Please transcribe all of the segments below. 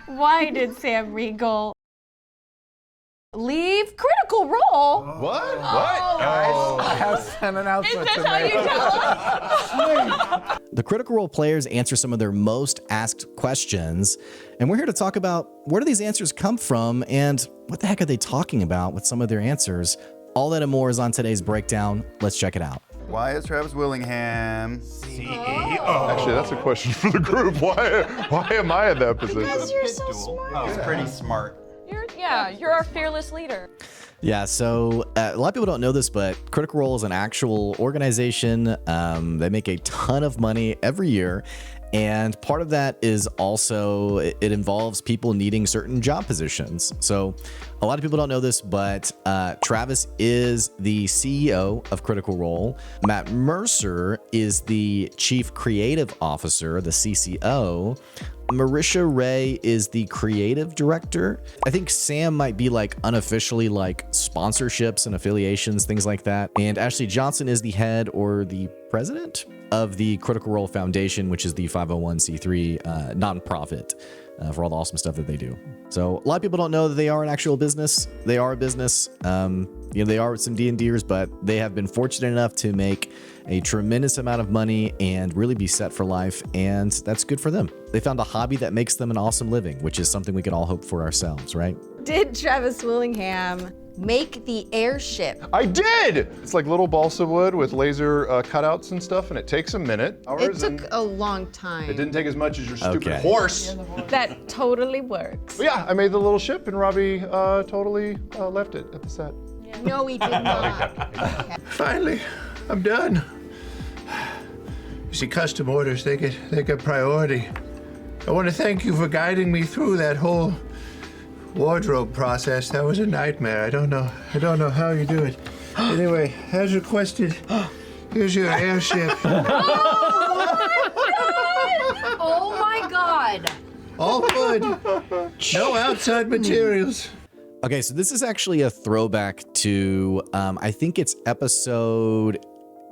Why did Sam Riegel leave Critical Role? What? Oh. I have an announcement Is to this how make. you tell us? The Critical Role players answer some of their most asked questions, and we're here to talk about where do these answers come from and what the heck are they talking about with some of their answers. All that and more is on today's breakdown. Let's check it out. Why is Travis Willingham CEO? Actually, that's a question for the group. Why am I in that position? Because you're so smart. Oh, it's pretty smart. You're our fearless leader. Yeah, so a lot of people don't know this, but Critical Role is an actual organization. They make a ton of money every year. And part of that is also, it involves people needing certain job positions. So a lot of people don't know this, but Travis is the CEO of Critical Role. Matt Mercer is the Chief Creative Officer, the CCO. Marisha Ray is the creative director. I think Sam might be like unofficially like sponsorships and affiliations, things like that. And Ashley Johnson is the head or the president of the Critical Role Foundation, which is the 501c3 nonprofit for all the awesome stuff that they do. So a lot of people don't know that they are an actual business. They are a business. They are some D&Ders, but they have been fortunate enough to make a tremendous amount of money and really be set for life, and that's good for them. They found a hobby that makes them an awesome living, which is something we could all hope for ourselves, right? Did Travis Willingham make the airship? I did! It's like little balsa wood with laser cutouts and stuff, and it takes a minute. It took a long time. It didn't take as much as your stupid Okay. horse. That totally works. But yeah, I made the little ship, and Robbie totally left it at the set. No, we did not. Finally, I'm done. You see, custom orders, they get priority. I want to thank you for guiding me through that whole wardrobe process. That was a nightmare. I don't know how you do it. Anyway, as requested, here's your airship. Oh my God. All good. No outside materials. Okay, so this is actually a throwback to, I think it's episode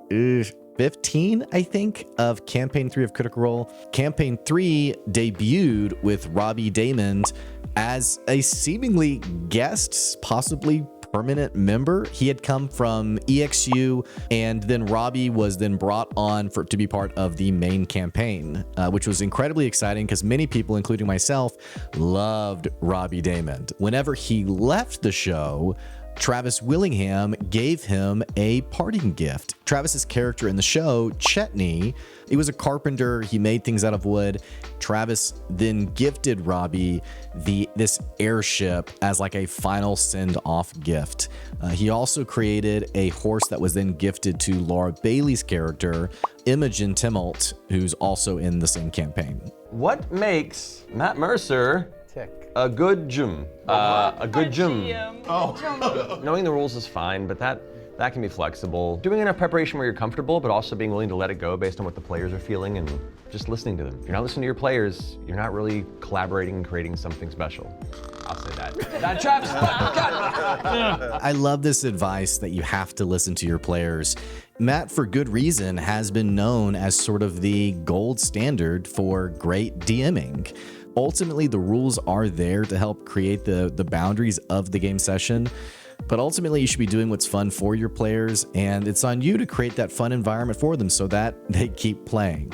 15, I think, of Campaign 3 of Critical Role. Campaign 3 debuted with Robbie Daymond as a seemingly guest, possibly permanent member. He had come from EXU, and then Robbie was then brought on to be part of the main campaign, which was incredibly exciting because many people, including myself, loved Robbie Daymond. Whenever he left the show, Travis Willingham gave him a parting gift. Travis's character in the show, Chetney, he was a carpenter. He made things out of wood. Travis then gifted Robbie this airship as like a final send-off gift. He also created a horse that was then gifted to Laura Bailey's character, Imogen Timolt, who's also in the same campaign. What makes Matt Mercer a good Jim? A good Jim. Knowing the rules is fine, but that can be flexible. Doing enough preparation where you're comfortable, but also being willing to let it go based on what the players are feeling and just listening to them. If you're not listening to your players, you're not really collaborating and creating something special. I'll say that. Travis, I love this advice that you have to listen to your players. Matt, for good reason, has been known as sort of the gold standard for great DMing. Ultimately, the rules are there to help create the boundaries of the game session, but ultimately you should be doing what's fun for your players, and it's on you to create that fun environment for them so that they keep playing.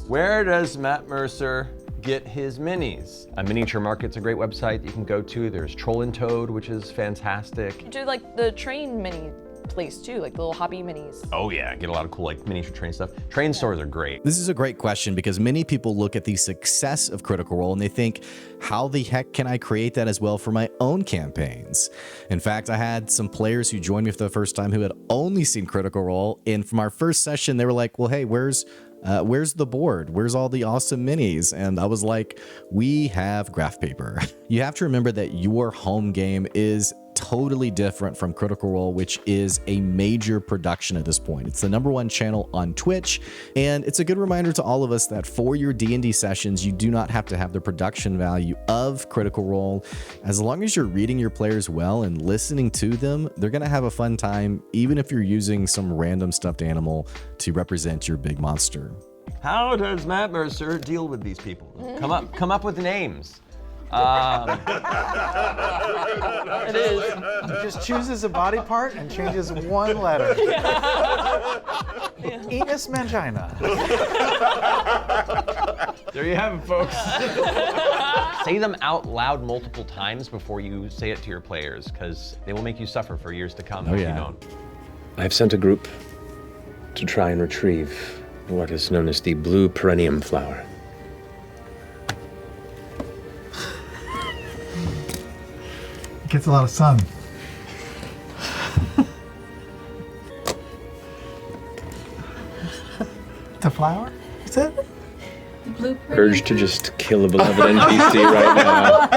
where does Matt Mercer get his minis? A Miniature Market's a great website that you can go to. There's Troll and Toad, which is fantastic. You do like the train mini place too, like the little hobby minis. Oh yeah, get a lot of cool like miniature train stuff. Train stores are great. This is a great question because many people look at the success of Critical Role and they think, how the heck can I create that as well for my own campaigns? In fact, I had some players who joined me for the first time who had only seen Critical Role, and from our first session, they were like, well, hey, where's the board? Where's all the awesome minis? And I was like, we have graph paper. You have to remember that your home game is totally different from Critical Role, which is a major production at this point. It's the #1 channel on Twitch, and it's a good reminder to all of us that for your D&D sessions, you do not have to have the production value of Critical Role. As long as you're reading your players well and listening to them, they're going to have a fun time, even if you're using some random stuffed animal to represent your big monster. How does Matt Mercer deal with these people? Come up with names. It is. He just chooses a body part and changes one letter. Enos mangina. There you have it, folks. Say them out loud multiple times before you say it to your players, because they will make you suffer for years to come if you don't. I've sent a group to try and retrieve what is known as the blue perennium flower. It gets a lot of sun. It's a flower? Is it? Urge to just kill a beloved NPC right now.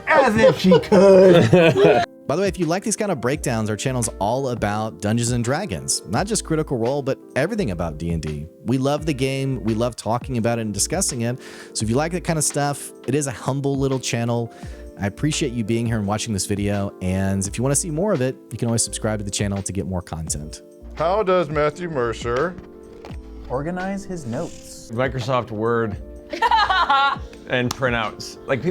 As if she could. By the way, if you like these kind of breakdowns, our channel's all about Dungeons and Dragons. Not just Critical Role, but everything about D&D. We love the game. We love talking about it and discussing it. So if you like that kind of stuff, it is a humble little channel. I appreciate you being here and watching this video. And if you want to see more of it, you can always subscribe to the channel to get more content. How does Matthew Mercer organize his notes? Microsoft Word and printouts. Like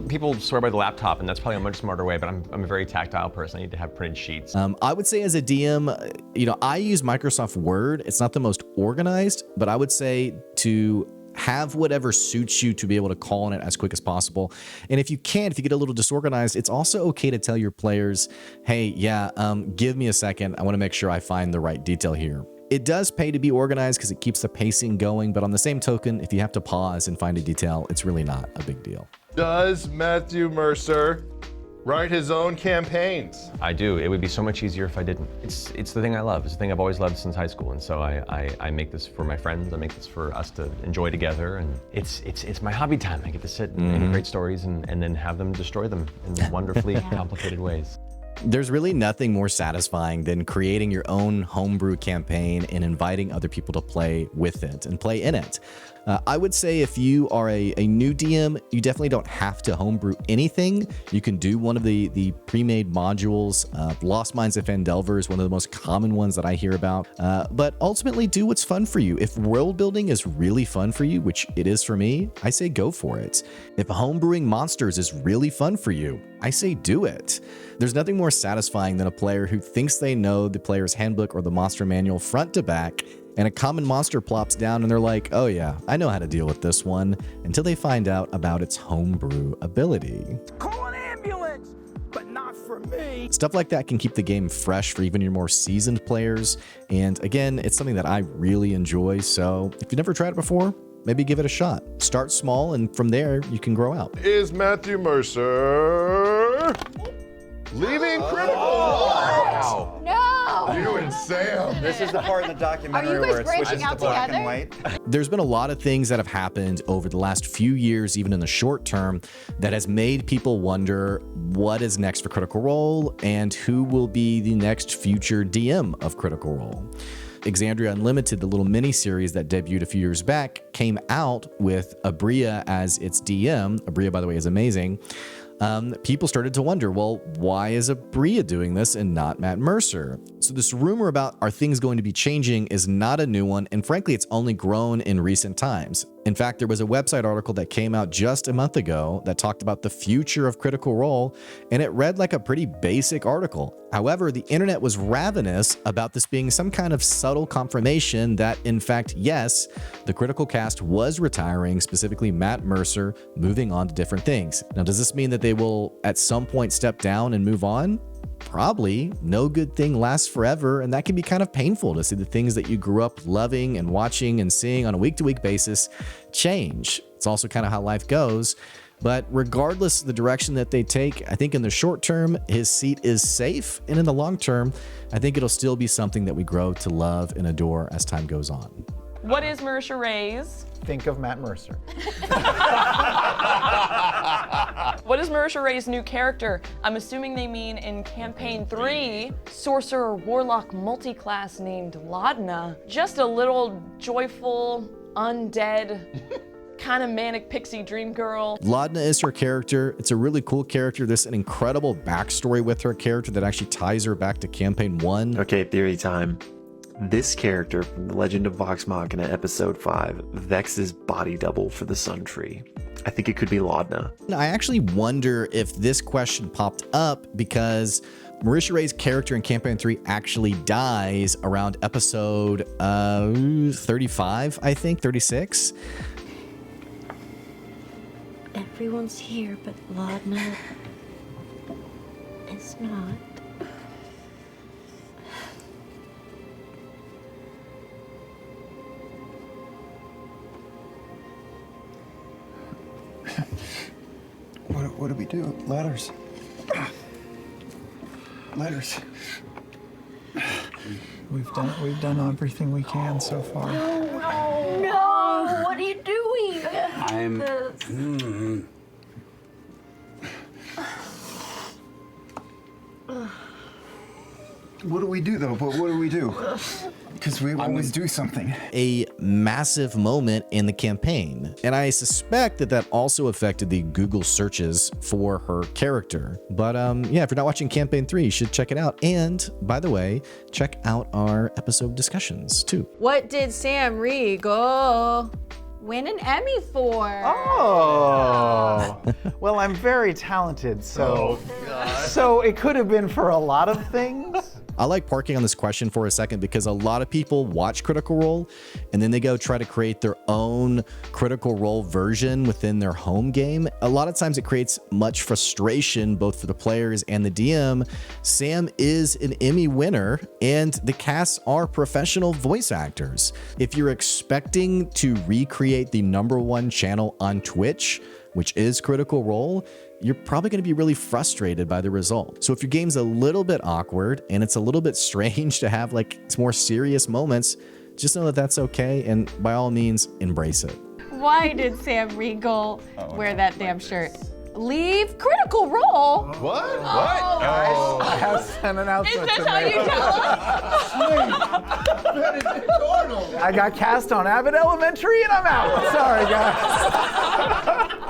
people swear by the laptop, and that's probably a much smarter way, but I'm a very tactile person. I need to have printed sheets. I would say as a DM, I use Microsoft Word. It's not the most organized, but I would say to have whatever suits you to be able to call on it as quick as possible. And if you get a little disorganized, it's also okay to tell your players, hey, give me a second. I want to make sure I find the right detail here. It does pay to be organized because it keeps the pacing going, but on the same token, if you have to pause and find a detail, it's really not a big deal. Does Matthew Mercer write his own campaigns? I do. It would be so much easier if I didn't. It's the thing I love. It's the thing I've always loved since high school, and so I make this for my friends. I make this for us to enjoy together, and it's my hobby time. I get to sit and make great stories and then have them destroy them in wonderfully complicated ways. There's really nothing more satisfying than creating your own homebrew campaign and inviting other people to play with it and play in it. I would say if you are a new DM, you definitely don't have to homebrew anything. You can do one of the pre-made modules. Lost Mines of Phandelver is one of the most common ones that I hear about. But ultimately, do what's fun for you. If world building is really fun for you, which it is for me, I say go for it. If homebrewing monsters is really fun for you, I say do it. There's nothing more satisfying than a player who thinks they know the player's handbook or the monster manual front to back, and a common monster plops down and they're like, oh yeah, I know how to deal with this one, until they find out about its homebrew ability. Call an ambulance, but not for me. Stuff like that can keep the game fresh for even your more seasoned players. And again, it's something that I really enjoy. So if you've never tried it before, maybe give it a shot. Start small, and from there, you can grow out. Is Matthew Mercer leaving Critical Role? Wow. No! You and Sam. This is the part in the documentary Are you guys where it switches breaking to out black and together? white. There's been a lot of things that have happened over the last few years, even in the short term, that has made people wonder what is next for Critical Role and who will be the next future DM of Critical Role. Exandria Unlimited, the little mini-series that debuted a few years back, came out with Abria as its DM. Abria, by the way, is amazing. People started to wonder, well, why is Abria doing this and not Matt Mercer? So this rumor about are things going to be changing is not a new one, and frankly, it's only grown in recent times. In fact, there was a website article that came out just a month ago that talked about the future of Critical Role, and it read like a pretty basic article. However, the internet was ravenous about this being some kind of subtle confirmation that, in fact, yes, the Critical Cast was retiring, specifically Matt Mercer, moving on to different things. Now, does this mean that they will at some point step down and move on? Probably. No good thing lasts forever, and that can be kind of painful to see the things that you grew up loving and watching and seeing on a week-to-week basis change. It's also kind of how life goes. But regardless of the direction that they take, I think in the short term, his seat is safe. And in the long term, I think it'll still be something that we grow to love and adore as time goes on. What is Marisha Ray's? Think of Matt Mercer. What is Marisha Ray's new character? I'm assuming they mean in campaign 3, sorcerer warlock multi-class named Laudna. Just a little joyful, undead, kind of manic pixie dream girl. Laudna is her character. It's a really cool character. There's an incredible backstory with her character that actually ties her back to campaign 1. Okay, theory time. This character from The Legend of Vox Machina, Episode 5, Vex's body double for the Sun Tree. I think it could be Laudna. I actually wonder if this question popped up because Marisha Ray's character in Campaign 3 actually dies around episode 35, I think, 36. Everyone's here, but Laudna is not. What do we do? Letters. Letters. We've done everything we can so far. No! What are you doing? What do we do though? What do we do? Because we always do something. A massive moment in the campaign. And I suspect that that also affected the Google searches for her character. But yeah, if you're not watching Campaign 3, you should check it out. And by the way, check out our episode discussions too. What did Sam Riegel win an Emmy for? Oh, well, I'm very talented, so it could have been for a lot of things. I like parking on this question for a second because a lot of people watch Critical Role and then they go try to create their own Critical Role version within their home game. A lot of times it creates much frustration both for the players and the DM. Sam is an Emmy winner and the cast are professional voice actors. If you're expecting to recreate the #1 channel on Twitch, which is Critical Role, you're probably going to be really frustrated by the result. So if your game's a little bit awkward and it's a little bit strange to have like more serious moments, just know that that's okay, and by all means, embrace it. Why did Sam Riegel wear that damn shirt? Leave Critical Role. What? Oh. I have sent an announcement. Is this how you tell us? I got cast on Abbott Elementary and I'm out. Sorry, guys.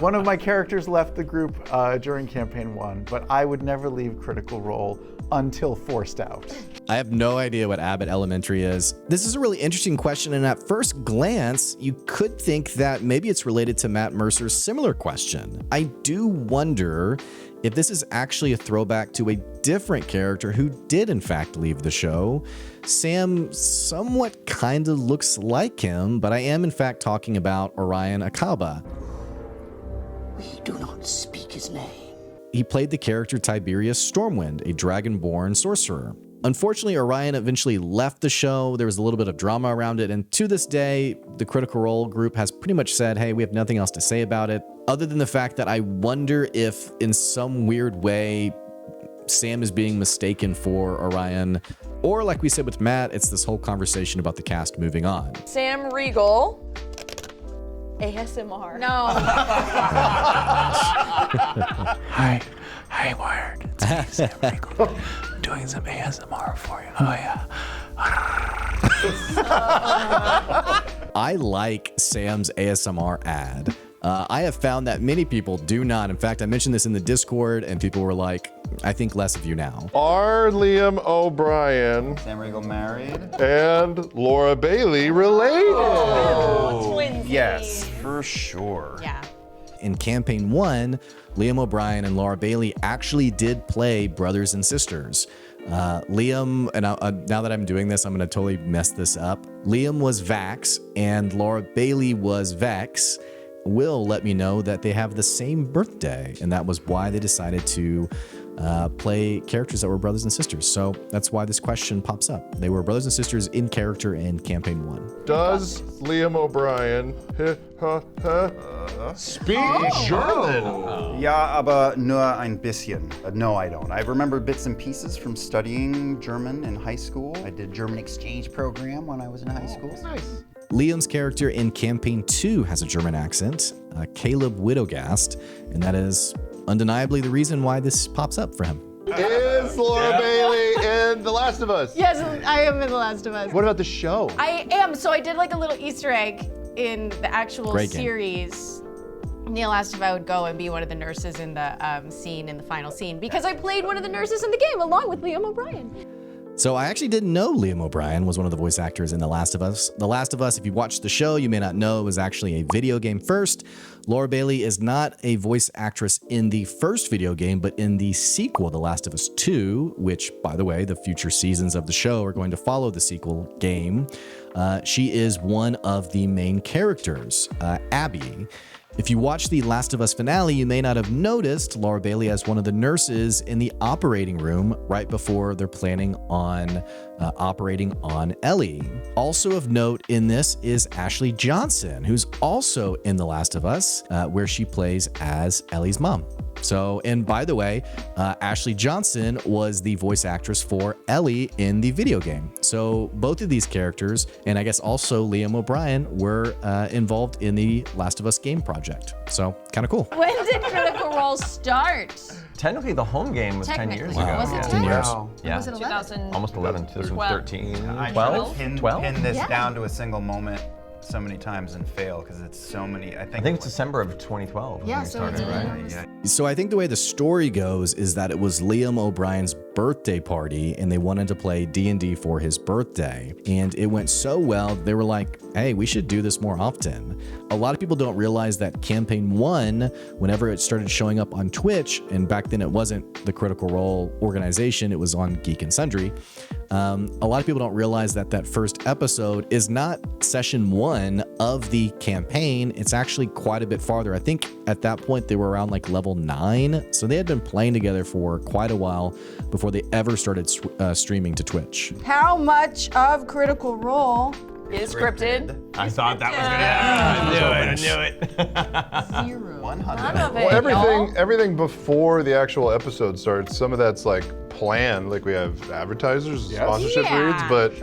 One of my characters left the group during Campaign 1, but I would never leave Critical Role until forced out. I have no idea what Abbott Elementary is. This is a really interesting question, and at first glance, you could think that maybe it's related to Matt Mercer's similar question. I do wonder if this is actually a throwback to a different character who did in fact leave the show. Sam somewhat kind of looks like him, but I am in fact talking about Orion Akaba. We do not speak his name. He played the character Tiberius Stormwind, a dragonborn sorcerer. Unfortunately, Orion eventually left the show. There was a little bit of drama around it, and to this day, the Critical Role group has pretty much said, hey, we have nothing else to say about it, other than the fact that I wonder if, in some weird way, Sam is being mistaken for Orion, or like we said with Matt, it's this whole conversation about the cast moving on. Sam Riegel. ASMR. No. Hi, Wired. It's me, Sam Riegel. I'm doing some ASMR for you. Oh, yeah. I like Sam's ASMR ad. I have found that many people do not. In fact, I mentioned this in the Discord, and people were like, I think less of you now. Are Liam O'Brien Sam Riegel married? and Laura Bailey related? Twinsies. Yes, for sure. Yeah. In Campaign 1, Liam O'Brien and Laura Bailey actually did play brothers and sisters. Liam, and now that I'm doing this, I'm going to totally mess this up. Liam was Vax, and Laura Bailey was Vex. Will let me know that they have the same birthday, and that was why they decided to play characters that were brothers and sisters. So that's why this question pops up. They were brothers and sisters in character in Campaign 1. Does Liam O'Brien speak German? Ja, aber nur ein bisschen. No, I don't. I remember bits and pieces from studying German in high school. I did German exchange program when I was in high school. Nice. Liam's character in Campaign 2 has a German accent, Caleb Widogast, and that is undeniably the reason why this pops up for him. Is Laura Bailey in The Last of Us? Yes, I am in The Last of Us. What about the show? I am. So I did like a little Easter egg in the actual Great game. series. Neil asked if I would go and be one of the nurses in the scene, in the final scene, because I played one of the nurses in the game along with Liam O'Brien. So I actually didn't know Liam O'Brien was one of the voice actors in The Last of Us. The Last of Us, if you watched the show, you may not know, it was actually a video game first. Laura Bailey is not a voice actress in the first video game, but in the sequel, The Last of Us 2, which, by the way, the future seasons of the show are going to follow the sequel game. She is one of the main characters, Abby. If you watch the Last of Us finale, you may not have noticed Laura Bailey as one of the nurses in the operating room right before they're planning on operating on Ellie. Also of note in this is Ashley Johnson, who's also in The Last of Us, where she plays as Ellie's mom. So, and by the way, Ashley Johnson was the voice actress for Ellie in the video game. So both of these characters, and I guess also Liam O'Brien, were involved in the Last of Us game project. So kind of cool. When did Critical Role start? Technically, the home game was 10 years ago. Was it 10 10 years? Yeah. Was it 11? Almost 11. 2013. I 12? pin 12? this Yeah. down to a single moment so many times and fail because it's so many. I think it's December of 2012. Yeah, when we so started, it's right? Yeah. So I think the way the story goes is that it was Liam O'Brien's birthday party and they wanted to play D&D for his birthday. And it went so well, they were like, hey, we should do this more often. A lot of people don't realize that Campaign 1, whenever it started showing up on Twitch, and back then it wasn't the Critical Role organization, it was on Geek and Sundry. A lot of people don't realize that that first episode is not session 1 of the campaign. It's actually quite a bit farther. I think at that point they were around like level 9. So they had been playing together for quite a while before they ever started streaming to Twitch. How much of Critical Role Is scripted. I thought that was gonna happen. I knew it. 0. 100. None of it. Well, everything before the actual episode starts, some of that's like planned, like we have advertisers, sponsorship reads, but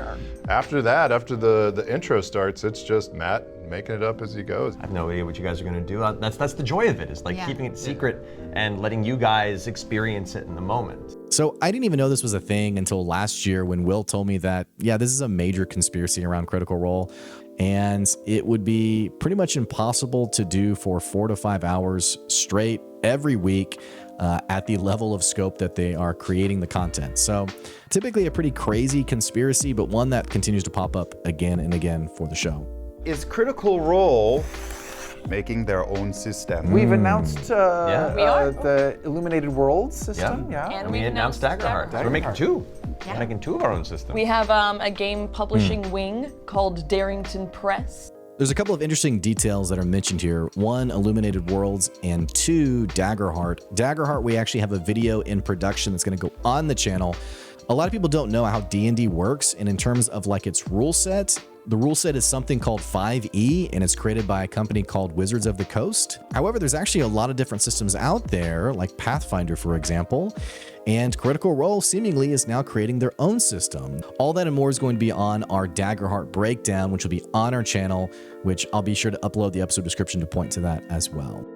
after that, after the intro starts, it's just Matt making it up as he goes. I have no idea what you guys are gonna do. That's the joy of it, is like keeping it secret and letting you guys experience it in the moment. So I didn't even know this was a thing until last year when Will told me that, yeah, this is a major conspiracy around Critical Role. And it would be pretty much impossible to do for 4 to 5 hours straight every week at the level of scope that they are creating the content. So typically a pretty crazy conspiracy, but one that continues to pop up again and again for the show. Is Critical Role making their own system? We've announced We are. the Illuminated Worlds system. Yeah. And we we've announced Daggerheart. Daggerheart. We're making 2. Yeah. We're making 2 of our own systems. We have a game publishing wing called Darrington Press. There's a couple of interesting details that are mentioned here. 1, Illuminated Worlds, and 2, Daggerheart. Daggerheart, we actually have a video in production that's going to go on the channel. A lot of people don't know how D&D works, and in terms of like its rule set, the rule set is something called 5e, and it's created by a company called Wizards of the Coast. However, there's actually a lot of different systems out there, like Pathfinder, for example, and Critical Role seemingly is now creating their own system. All that and more is going to be on our Daggerheart breakdown, which will be on our channel, which I'll be sure to upload the episode description to point to that as well.